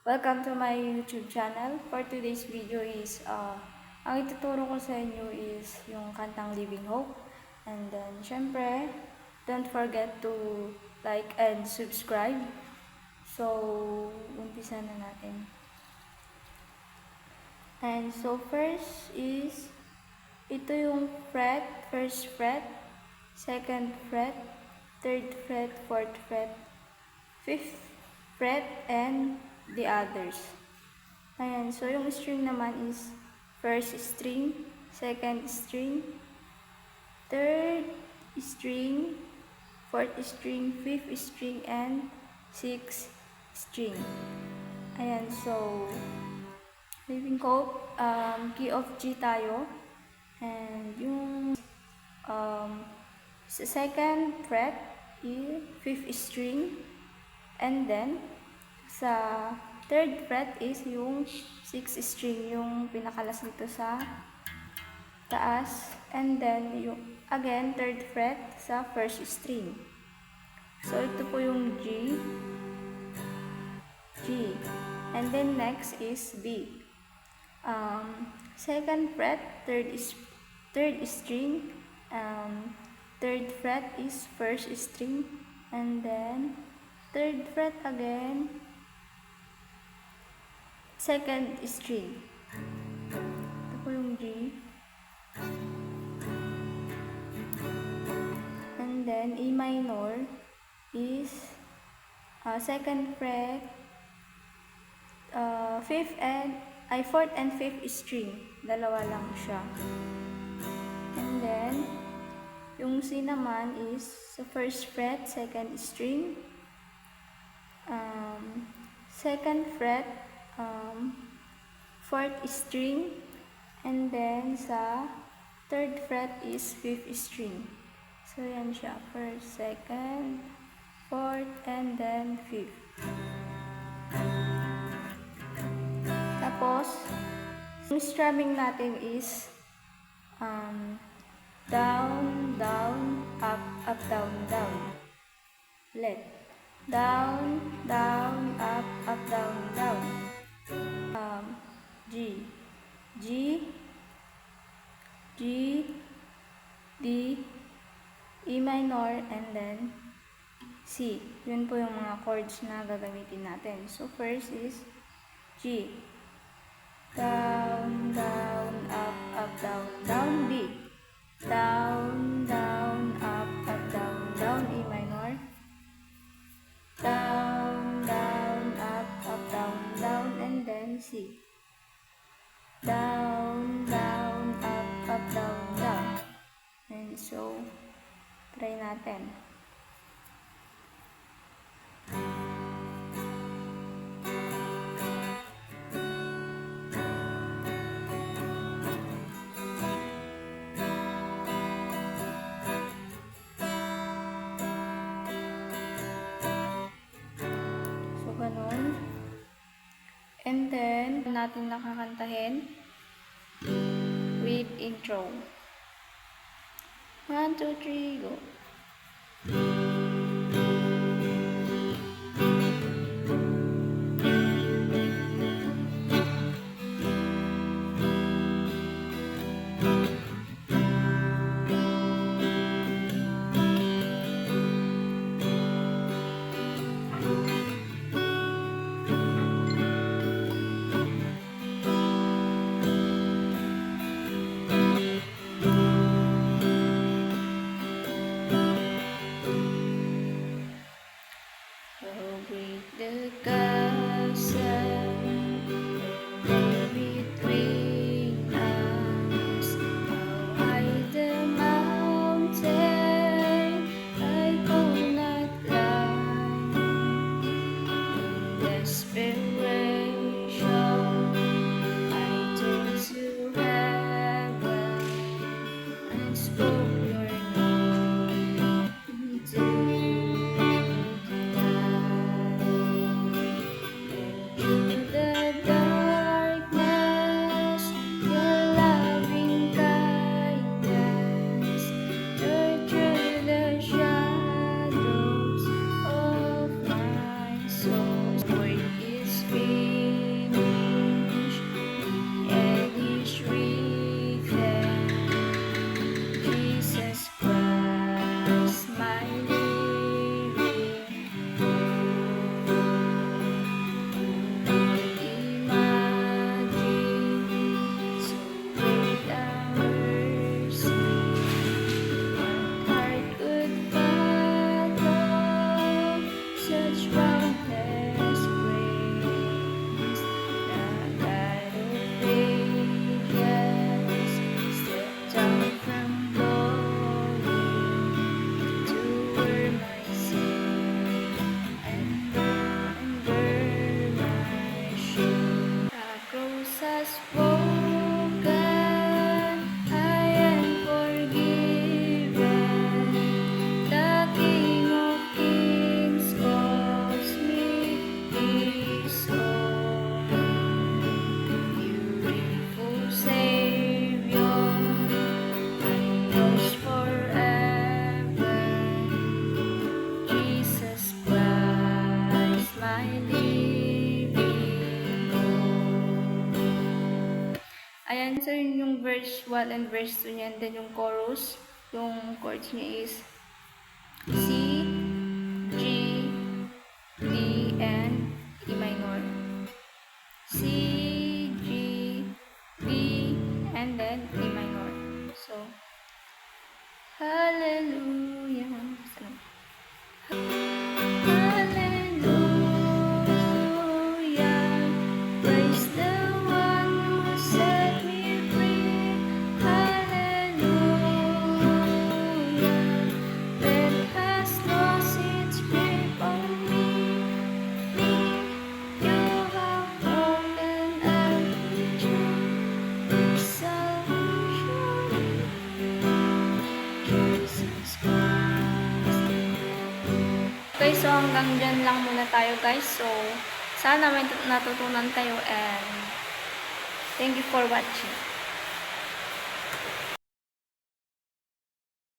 Welcome to my YouTube channel. For today's video is, ang ituturo ko sa inyo is yung kantang Living Hope. And then, syempre, don't forget to like and subscribe. So, umpisa na natin. And so, first is, ito yung fret, first fret, second fret, third fret, fourth fret, fifth fret, and the others. Ayan, so yung string naman is first string, second string, third string, fourth string, fifth string, and sixth string. Ayan, so Living Hope, key of G tayo. And yung sa second fret is fifth string. And then, sa third fret is yung sixth string, yung pinakalas dito sa taas. And then, yung again, third fret sa first string. So, ito po yung G. And then, next is B. Second fret, third string. Third fret is first string. And then, third fret again, second string. Ito po yung G. And then, E minor is second fret, fourth and fifth string. Dalawa lang siya. And then, yung C naman is sa first fret, second string. Second fret, fourth string. And then, sa third fret is fifth string. So, yan siya. First, second, fourth, and then fifth. Tapos, yung strumming natin is down, down, up, up, down, down. Ulit. Down, down, up, up, down, down. G, D, E minor, and then C. Yun po yung mga chords na gagamitin natin. So, first is G. Down, down, up, up, down, down, B. Down, down, up, up, down, down, E minor. Down, down, up, down, down, and then C. Down, down, up, down, down. And so, try natin. Ganun. And then, natin nakakantahin with intro. 1, 2, 3, go! So, yun yung verse 1 and verse 2 niyan. Then, yung chorus, yung chords niya is C, G, D, and E minor. C, G, D, and then E minor. So, hallelujah. Hallelujah. Praise the one who set me free. Hallelujah. Death has lost its grip on me. You have broken every chain. Salvation. Jesus Christ. Okay, so hanggang dyan lang muna tayo guys. So, sana may natutunan kayo and thank you for watching.